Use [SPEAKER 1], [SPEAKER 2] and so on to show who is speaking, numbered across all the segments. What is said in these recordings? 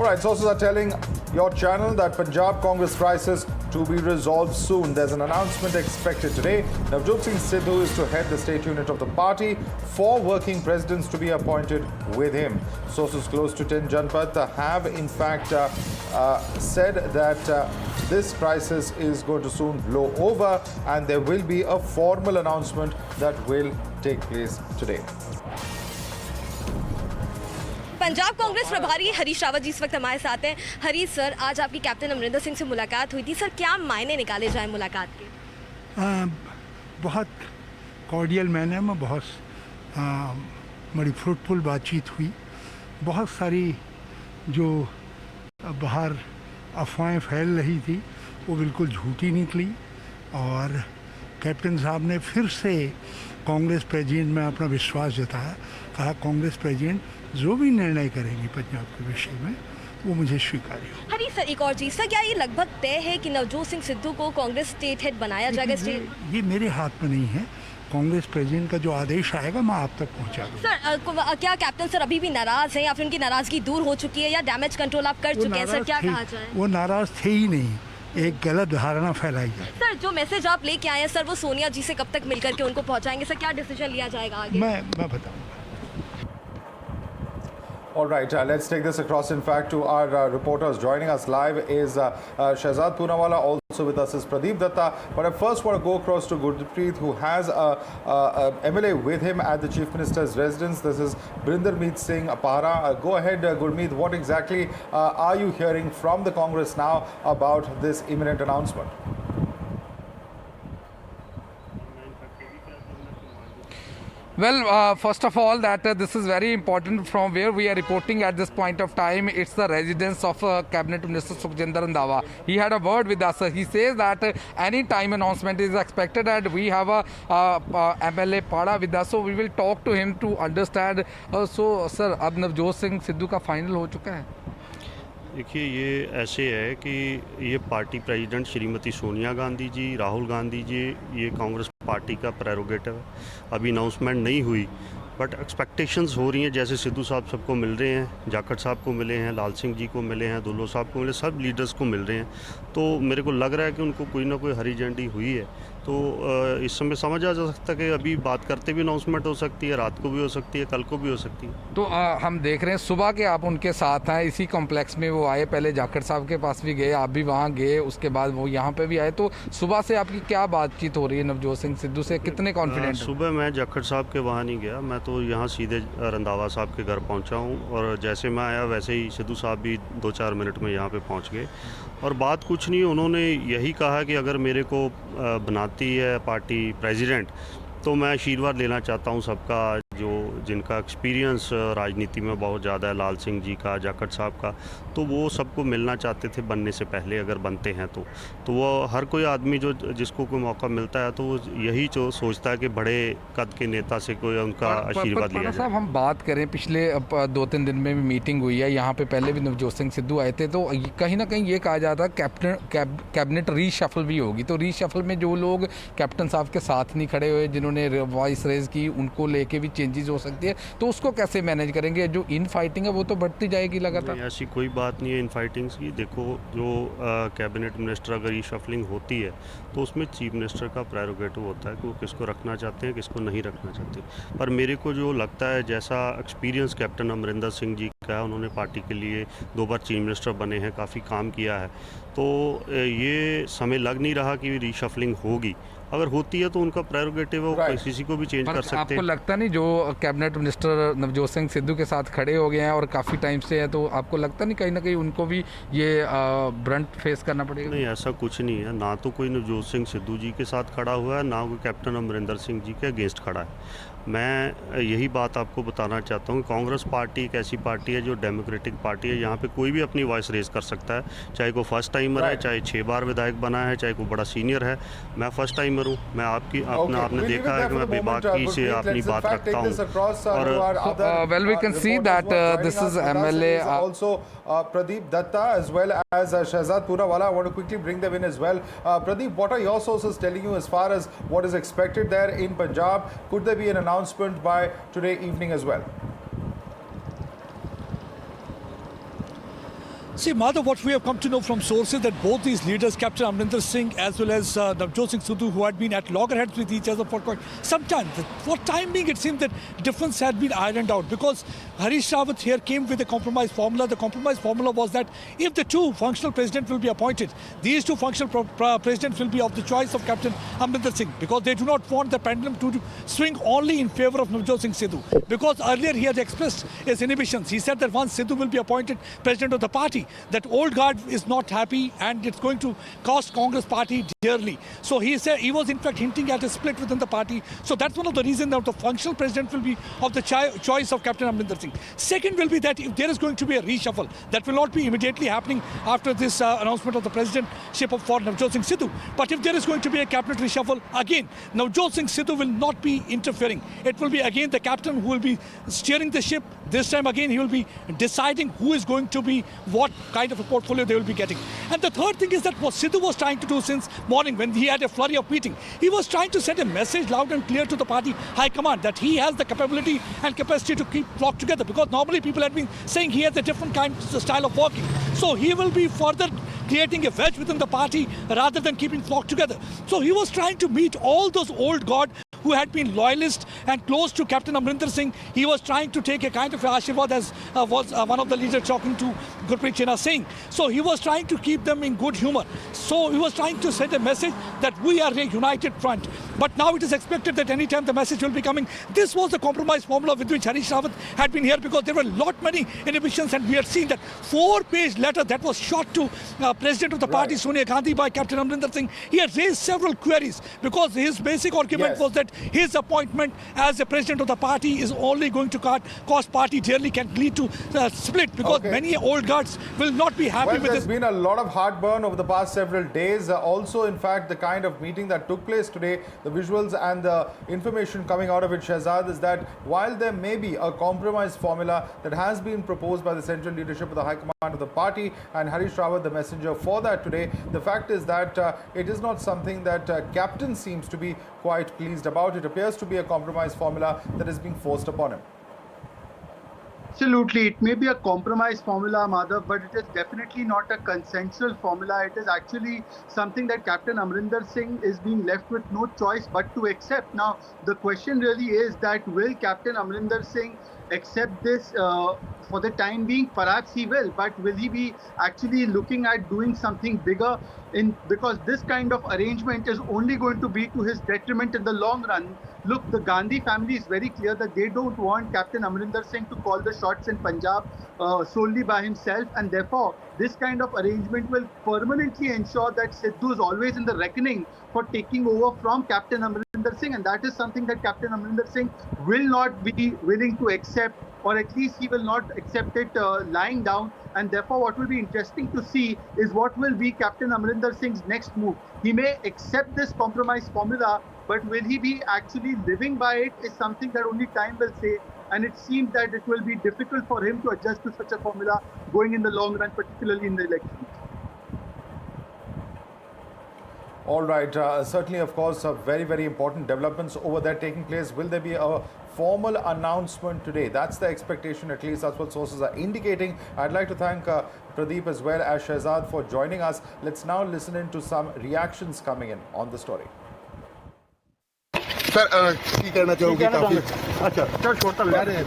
[SPEAKER 1] right, sources are telling your channel that Punjab Congress crisis to be resolved soon. There's an announcement expected today. Navjot Singh Sidhu is to head the state unit of the party. 4 working presidents to be appointed with him. Sources close to 10 Janpath have in fact said that this crisis is going to soon blow over and there will be a formal announcement that will take place today.
[SPEAKER 2] Punjab Congress प्रभारी हरीश रावत जी इस वक्त हमारे साथ हैं। Harish sir, आज आपकी captain Amarinder Singh से मुलाकात हुई थी। सर, क्या मायने निकाले जाए मुलाकात के?
[SPEAKER 3] बहुत कॉर्डियल मैनर में बहुत बड़ी फ्रूटफुल बातचीत हुई। बहुत सारी जो बाहर अफवाहें फैल रही थी वो बिल्कुल झूठी निकली और कैप्टन साहब ने फिर से कांग्रेस प्रेसिडेंट में अपना विश्वास जताया। कहा कांग्रेस प्रेसिडेंट जो भी निर्णय करेंगे पंजाब के विषय में वो मुझे स्वीकार्य हो।
[SPEAKER 2] हरी सर, एक और चीज़ सर, क्या ये लगभग तय है कि नवजोत सिंह सिद्धू को कांग्रेस स्टेट हेड बनाया जाएगा?
[SPEAKER 3] ये मेरे हाथ में नहीं है। कांग्रेस प्रेसिडेंट का जो आदेश आएगा मैं आप तक पहुंचा दूंगा।
[SPEAKER 2] सर, क्या कैप्टन सर अभी भी नाराज हैं या फिर उनकी नाराजगी दूर हो चुकी है या डैमेज कंट्रोल आप कर चुके हैं? सर, क्या कहा जाए?
[SPEAKER 3] वो नाराज थे ही नहीं, एक गलत धारणा फैलाई जाए।
[SPEAKER 2] सर, जो मैसेज आप लेके आए हैं सर, वो सोनिया जी से कब तक मिलकर के उनको पहुंचाएंगे? सर, क्या डिसीजन लिया जाएगा आगे?
[SPEAKER 3] मैं बताऊंगा।
[SPEAKER 1] All right, let's take this across. In fact, to our reporters joining us live is Shahzad Poonawalla. Also with us is Pradeep Datta. But I first want to go across to Gurpreet, who has a MLA with him at the Chief Minister's residence. This is Brindermeet Singh Apara. Go ahead, Gurmeet. What exactly are you hearing from the Congress now about this imminent announcement?
[SPEAKER 4] Well, first of all, that this is very important from where we are reporting at this point of time. It's the residence of Cabinet Minister Sukhjinder Randhawa. He had a word with us. He says that any time announcement is expected and we have a MLA Pada with us. So we will talk to him to understand. So, sir, अब नवजोत सिंह सिद्धू का final हो चुका है?
[SPEAKER 5] देखिए, ये ऐसे है कि ये पार्टी प्रेसिडेंट श्रीमती सोनिया गांधी जी, राहुल गांधी जी, ये कांग्रेस पार्टी का प्रेरोगेटिव है। अभी अनाउंसमेंट नहीं हुई बट एक्सपेक्टेशंस हो रही हैं। जैसे सिद्धू साहब सबको मिल रहे हैं, जाखड़ साहब को मिले हैं, लाल सिंह जी को मिले हैं, दुल्लो साहब को मिले, सब लीडर्स को मिल रहे हैं। तो मेरे को लग रहा है कि उनको कोई ना कोई हरी झंडी हुई है। तो इस समय समझा जा सकता है कि अभी बात करते भी अनाउंसमेंट हो सकती है, रात को भी हो सकती है, कल को भी हो सकती है।
[SPEAKER 4] तो हम देख रहे हैं सुबह के आप उनके साथ हैं, इसी कॉम्प्लेक्स में वो आए, पहले जाखड़ साहब के पास भी गए, आप भी वहाँ गए, उसके बाद वो यहाँ पे भी आए। तो सुबह से आपकी क्या बातचीत हो रही है नवजोत सिंह सिद्धू से, कितने कॉन्फिडेंट?
[SPEAKER 5] सुबह मैं जाखड़ साहब के वहाँ नहीं गया, मैं तो यहाँ सीधे रंधावा साहब के घर पहुँचा हूँ और जैसे मैं आया वैसे ही सिद्धू साहब भी 2-4 मिनट में यहाँ पर पहुँच गए। और बात कुछ नहीं, उन्होंने यही कहा कि अगर मेरे को बनाती है पार्टी प्रेसिडेंट तो मैं आशीर्वाद लेना चाहता हूं सबका, जो जिनका एक्सपीरियंस राजनीति में बहुत ज़्यादा है, लाल सिंह जी का, जाखड़ साहब का, तो वो सबको मिलना चाहते थे बनने से पहले, अगर बनते हैं तो वो हर कोई आदमी जो जिसको कोई मौका मिलता है तो वो यही जो सोचता है कि बड़े कद के नेता से कोई उनका आशीर्वाद लिया जाए।
[SPEAKER 4] साहब, हम बात करें पिछले 2-3 दिन में भी मीटिंग हुई है, यहाँ पे पहले भी नवजोत सिंह सिद्धू आए थे, तो कहीं ना कहीं ये कहा जाता है कैबिनेट रीशफल भी होगी। तो रीशफल में जो लोग कैप्टन साहब के साथ नहीं खड़े हुए, जिन्होंने वॉइस रेज की, उनको लेके भी चेंजेस हो सकती है, तो उसको कैसे मैनेज करेंगे? जो इन फाइटिंग है वो तो बढ़ती जाएगी लगातार।
[SPEAKER 5] ऐसी कोई बात नहीं है इन फाइटिंग्स की। देखो, जो कैबिनेट मिनिस्टर अगर रीशफलिंग होती है तो उसमें चीफ मिनिस्टर का प्रेरोगेटिव होता है कि वो किसको रखना चाहते हैं, किसको नहीं रखना चाहते। पर मेरे को जो लगता है, जैसा एक्सपीरियंस कैप्टन अमरिंदर सिंह जी का है, उन्होंने पार्टी के लिए 2 बार चीफ मिनिस्टर बने हैं, काफ़ी काम किया है, तो ये समय लग नहीं रहा कि रीशफलिंग होगी। अगर होती है तो उनका प्रेरोगेटिव है, किसी को भी चेंज कर सकते हैं।
[SPEAKER 4] आपको लगता नहीं जो कैबिनेट मिनिस्टर नवजोत सिंह सिद्धू के साथ खड़े हो गए हैं और काफ़ी टाइम से है, तो आपको लगता नहीं कहीं ना कहीं उनको भी ये ब्रंट फेस करना पड़ेगा?
[SPEAKER 5] नहीं, ऐसा कुछ नहीं है। ना तो कोई नवजोत सिंह सिद्धू जी के साथ खड़ा हुआ है, ना कोई कैप्टन अमरिंदर सिंह जी के अगेंस्ट खड़ा है। मैं यही बात आपको बताना चाहता हूँ, कांग्रेस पार्टी एक ऐसी पार्टी है जो डेमोक्रेटिक पार्टी है। यहाँ पे कोई भी अपनी वॉइस रेज कर सकता है, चाहे कोई फर्स्ट टाइमर है, चाहे 6 बार विधायक बना है, चाहे कोई बड़ा सीनियर है। मैं फर्स्ट टाइमर हूँ, मैं आपने देखा है कि मैं बेबाकी से अपनी बात रखता हूँ।
[SPEAKER 1] और
[SPEAKER 4] well, we can see that this is MLA
[SPEAKER 1] also Pradeep Datta as well as Shahzad Poonawalla. I want to quickly bring them in as well. Pradeep, what are your sources telling you as far as what is expected there in Punjab? Could there be an announcement by today evening as well?
[SPEAKER 6] See, Madhav, what we have come to know from sources that both these leaders, Captain Amrinder Singh as well as Navjot Singh Sidhu, who had been at loggerheads with each other for quite some time, for time being, it seemed that difference had been ironed out because Harish Rawat here came with a compromise formula. The compromise formula was that if the two functional presidents will be appointed, these two functional presidents will be of the choice of Captain Amrinder Singh because they do not want the pendulum to swing only in favor of Navjot Singh Sidhu. Because earlier he had expressed his inhibitions. He said that once Sidhu will be appointed president of the party, that old guard is not happy and it's going to cost Congress party dearly. So he said he was in fact hinting at a split within the party. So that's one of the reasons that the functional president will be of the choice of Captain Amrinder Singh. Second will be that if there is going to be a reshuffle, that will not be immediately happening after this announcement of the presidentship for Navjot Singh Sidhu. But if there is going to be a cabinet reshuffle, again, Navjot Singh Sidhu will not be interfering. It will be again the captain who will be steering the ship. This time again he will be deciding who is going to be what kind of a portfolio they will be getting. And the third thing is that what Sidhu was trying to do since morning when he had a flurry of meeting, he was trying to send a message loud and clear to the party high command that he has the capability and capacity to keep flock together because normally people had been saying he has a different kind of style of working. So he will be further creating a wedge within the party rather than keeping flock together. So he was trying to meet all those old guard who had been loyalist and close to Captain Amrinder Singh. He was trying to take a kind of Ashirwad as was one of the leaders talking to Gurpreet Chena Singh. So he was trying to keep them in good humor. So he was trying to send a message that we are a united front. But now it is expected that any time the message will be coming. This was the compromise formula with which Harish Rawat had been here because there were lot many inhibitions and we had seen that 4-page letter that was shot to President of the party, Sonia Gandhi, by Captain Amrinder Singh. He had raised several queries because his basic argument was that his appointment as the president of the party is only going to cost party dearly, can lead to split because many old guards will not be happy with this.
[SPEAKER 1] There's been a lot of heartburn over the past several days. Also, in fact, the kind of meeting that took place today, the visuals and the information coming out of it, Shehzad, is that while there may be a compromise formula that has been proposed by the central leadership of the High Command of the party and Harish Rawat, the messenger for that today, the fact is that it is not something that Captain seems to be quite pleased about. It appears to be a compromise formula that is being forced upon him.
[SPEAKER 7] Absolutely. It may be a compromise formula, Madhav, but it is definitely not a consensual formula. It is actually something that Captain Amrinder Singh is being left with no choice but to accept. Now, the question really is that will Captain Amrinder Singh accept this for the time being? Perhaps he will, but will he be actually looking at doing something bigger because this kind of arrangement is only going to be to his detriment in the long run. Look, the Gandhi family is very clear that they don't want Captain Amrinder Singh to call the shots in Punjab solely by himself, and therefore this kind of arrangement will permanently ensure that Sidhu is always in the reckoning for taking over from Captain Amrinder Singh, and that is something that Captain Amrinder Singh will not be willing to accept, or at least he will not accept it lying down. And therefore what will be interesting to see is what will be Captain Amrinder Singh's next move. He may accept this compromise formula, but will he be actually living by it is something that only time will say. And it seems that it will be difficult for him to adjust to such a formula going in the long run, particularly in the elections.
[SPEAKER 1] All right. Certainly, of course, very, very important developments over there taking place. Will there be a formal announcement today? That's the expectation, at least that's what sources are indicating. I'd like to thank Pradeep as well as Shehzad for joining us. Let's now listen in to some reactions coming in on the story.
[SPEAKER 8] Sir की कहना चाहोगे? काफी अच्छा चल छोटा ले रहे हैं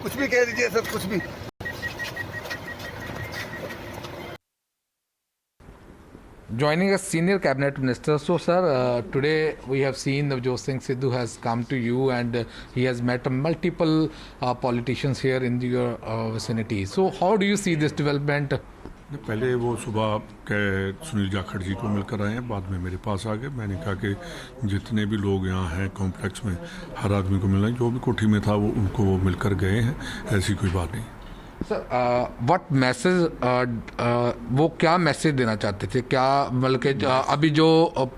[SPEAKER 8] कुछ भी कह दीजिए सर, कुछ भी.
[SPEAKER 4] Joining us, senior cabinet minister. So, sir, today we have seen Navjot Singh Sidhu has come to you and he has met multiple politicians here in your vicinity. So, how do you see this development?
[SPEAKER 9] पहले वो सुबह के सुनील जाखड़ जी को मिलकर आए हैं, बाद में मेरे पास आ गए. मैंने कहा कि जितने भी लोग यहाँ हैं कॉम्प्लेक्स में, हर आदमी को मिलना है. जो भी कोठी में था वो उनको वो मिलकर गए हैं, ऐसी कोई बात नहीं.
[SPEAKER 4] सर, व्हाट मैसेज वो क्या मैसेज देना चाहते थे? क्या मतलब कि अभी जो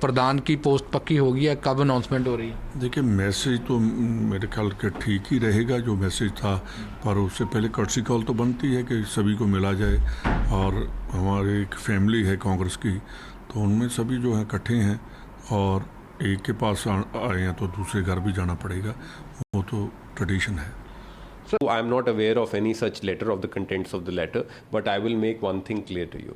[SPEAKER 4] प्रधान की पोस्ट पक्की होगी या कब अनाउंसमेंट हो रही है?
[SPEAKER 9] देखिए, मैसेज तो मेरे ख्याल के ठीक ही रहेगा जो मैसेज था, पर उससे पहले कर्टसी कॉल तो बनती है कि सभी को मिला जाए. और हमारे एक फैमिली है कांग्रेस की, तो उनमें सभी जो हैं इकट्ठे हैं और एक के पास आए हैं तो दूसरे घर भी जाना पड़ेगा. वो वो तो ट्रेडिशन है।
[SPEAKER 10] So I am not aware of any such letter, of the contents of the letter, but I will make one thing clear to you.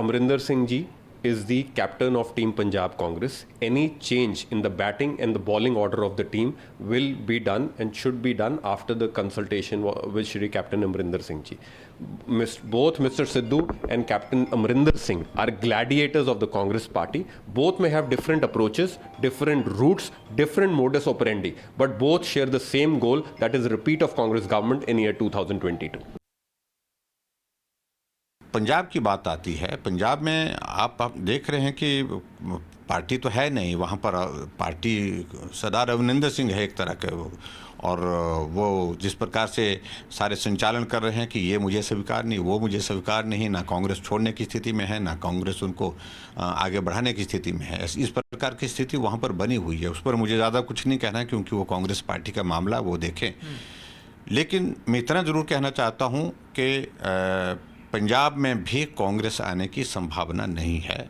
[SPEAKER 10] Amrinder Singh ji is the captain of Team Punjab Congress. Any change in the batting and the bowling order of the team will be done and should be done after the consultation with Shri Captain Amrinder Singh ji. Both Mr. Sidhu and Captain Amrinder Singh are gladiators of the Congress party. Both may have different approaches, different routes, different modus operandi, but both share the same goal, that is repeat of Congress government in year 2022.
[SPEAKER 11] Punjab की बात आती है, पंजाब में आप देख रहे हैं कि पार्टी तो है नहीं वहाँ पर। पार्टी सरदार अमरिंदर सिंह है एक तरह के, और वो जिस प्रकार से सारे संचालन कर रहे हैं कि ये मुझे स्वीकार नहीं, वो मुझे स्वीकार नहीं, ना कांग्रेस छोड़ने की स्थिति में है, ना कांग्रेस उनको आगे बढ़ाने की स्थिति में है। इस प्रकार की स्थिति वहाँ पर बनी हुई है। उस पर मुझे ज़्यादा कुछ नहीं कहना है, क्योंकि वो कांग्रेस पार्टी का मामला वो देखें। लेकिन मैं इतना ज़रूर कहना चाहता हूँ कि पंजाब में भी कांग्रेस आने की संभावना नहीं है,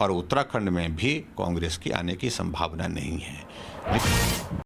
[SPEAKER 11] और उत्तराखंड में भी कांग्रेस की आने की संभावना नहीं है।